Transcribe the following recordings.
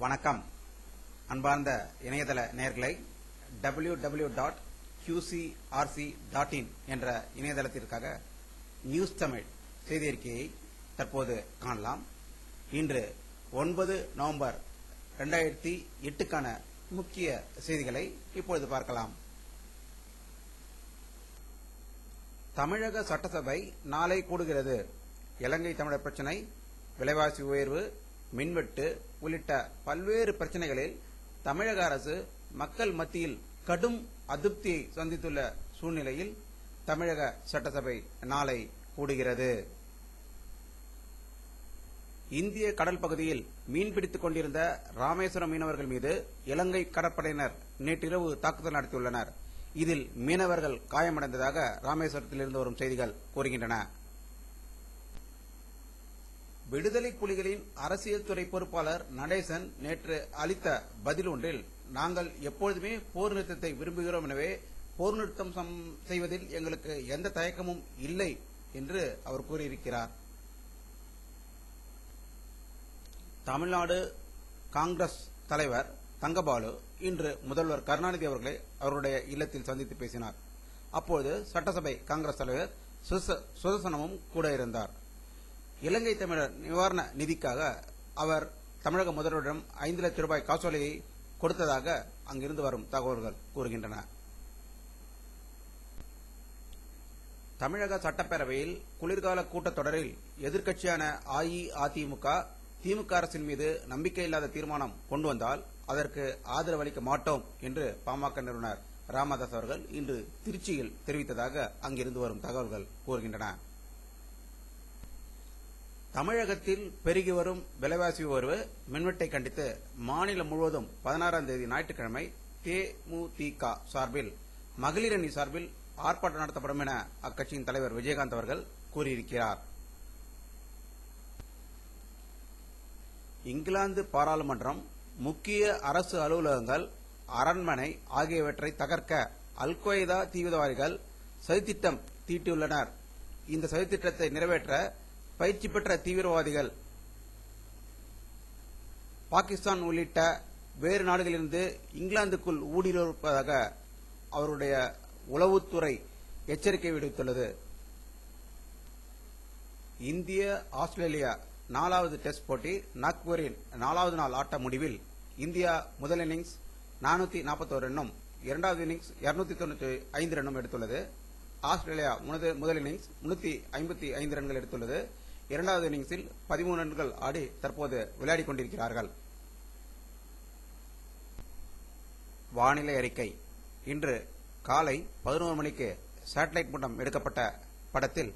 வணக்கம். அன்பார்ந்த இணையதள நேயர்களை www.qcrc.in என்ற இணையதளத்திற்காக நியூஸ் தமிழ் செய்தி அறிக்கையை தற்போது காணலாம். இன்று 9 நவம்பர் 2008க்கான முக்கிய செய்திகளை இப்பொழுது பார்க்கலாம். தமிழக சட்டசபை நாளை கூடுகிறது. இலங்கை தமிழர் பிரச்சினை, விலைவாசி உயர்வு, மின்வெட்டு உள்ளிட்ட பல்வேறு பிரச்சனைகளில் தமிழக அரசு மக்கள் மத்தியில் கடும் அதிருப்தியை சந்தித்துள்ள சூழ்நிலையில் தமிழக சட்டசபை நாளை கூடுகிறது. இந்திய கடல் பகுதியில் மீன்பிடித்துக் கொண்டிருந்த ராமேஸ்வரம் மீனவர்கள் மீது இலங்கை கடற்படையினர் நேற்றிரவு தாக்குதல் நடத்தியுள்ளனர். இதில் மீனவர்கள் காயமடைந்ததாக ராமேஸ்வரத்திலிருந்து வரும் செய்திகள் கூறுகின்றன. விடுதலை புலிகளின் அரசியல் துறை பொறுப்பாளர் நடேசன் நேற்று அளித்த பதில் ஒன்றில், நாங்கள் எப்பொழுதுமே போர் நிறுத்தத்தை விரும்புகிறோம், எனவே போர் நிறுத்தம் செய்வதில் எங்களுக்கு எந்த தயக்கமும் இல்லை என்று அவர் கூறியிருக்கிறார். தமிழ்நாடு காங்கிரஸ் தலைவர் தங்கபாலு இன்று முதல்வர் கருணாநிதி அவர்களை அவருடைய இல்லத்தில் சந்தித்து பேசினார். அப்போது சட்டசபை காங்கிரஸ் தலைவர் சுதர்சனமும் கூட இருந்தார். இலங்கை தமிழர் நிவாரண நிதிக்காக அவர் தமிழக முதல்வரிடம் 5 லட்சம் ரூபாய் காசோலையை கொடுத்ததாக அங்கிருந்து வரும் தகவல்கள் கூறுகின்றன. தமிழக சட்டப்பேரவையில் குளிர்கால கூட்டத்தொடரில் எதிர்க்கட்சியான அஇஅதிமுக திமுக அரசின் மீது நம்பிக்கையில்லாத தீர்மானம் கொண்டு வந்தால் அதற்கு ஆதரவு அளிக்க மாட்டோம் என்று பாமக நிறுவனர் ராமதாஸ் அவர்கள் இன்று திருச்சியில் தெரிவித்ததாக அங்கிருந்து வரும் தகவல்கள் கூறுகின்றன. தமிழகத்தில் பெருகி வரும் விலைவாசி உயர்வு, மின்வெட்டை கண்டித்து மாநிலம் முழுவதும் 16ஆம் தேதி ஞாயிற்றுக்கிழமை தேமுதிக சார்பில் மகளிர் அணி சார்பில் ஆர்ப்பாட்டம் நடத்தப்படும் என அக்கட்சியின் தலைவர் விஜயகாந்த் அவர்கள் கூறியிருக்கிறார். இங்கிலாந்து பாராளுமன்றம் முக்கிய அரசு அலுவலகங்கள், அரண்மனை ஆகியவற்றை தகர்க்க அல்-கொய்தா தீவிரவாதிகள் சதித்திட்டம் தீட்டியுள்ளனர். இந்த சதித்திட்டத்தை நிறைவேற்ற பயிற்சி பெற்ற தீவிரவாதிகள் பாகிஸ்தான் உள்ளிட்ட வேறு நாடுகளிலிருந்து இங்கிலாந்துக்குள் ஊடுருவதாக அவருடைய உளவுத்துறை எச்சரிக்கை விடுத்துள்ளது. இந்திய ஆஸ்திரேலியா 4வது டெஸ்ட் போட்டி நாக்பூரின் 4வது நாள் ஆட்ட முடிவில் இந்தியா முதல் இன்னிங்ஸ் 441 ரன்னும், இரண்டாவது இன்னிங்ஸ் 295 ரன்னும் எடுத்துள்ளது. ஆஸ்திரேலியா முதல் இன்னிங்ஸ் 355 ரன்கள் எடுத்துள்ளது. இரண்டாவது இன்னிங்ஸில் 13 ரன்கள் ஆடி தற்போது விளையாடிக் கொண்டிருக்கிறார்கள். வானிலை அறிக்கை. இன்று காலை 11 மணிக்கு சேட்டலைட் மூலம் எடுக்கப்பட்ட படத்தில்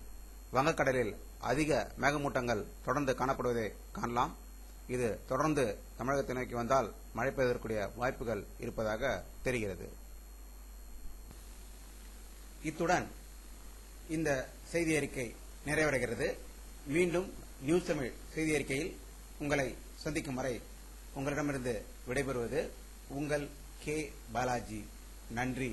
வங்கக்கடலில் அதிக மேகமூட்டங்கள் தொடர்ந்து காணப்படுவதை காணலாம். இது தொடர்ந்து தமிழகத்தை நோக்கி வந்தால் மழை பெய்வதற்குரிய வாய்ப்புகள் இருப்பதாக தெரிகிறது. இத்துடன் இந்த செய்தி அறிக்கை நிறைவடைகிறது. மீண்டும் நியூஸ் தமிழ் செய்தி அறிக்கையில் உங்களை சந்திக்கும் வரை உங்களிடமிருந்து விடைபெறுவது உங்கள் கே பாலாஜி. நன்றி.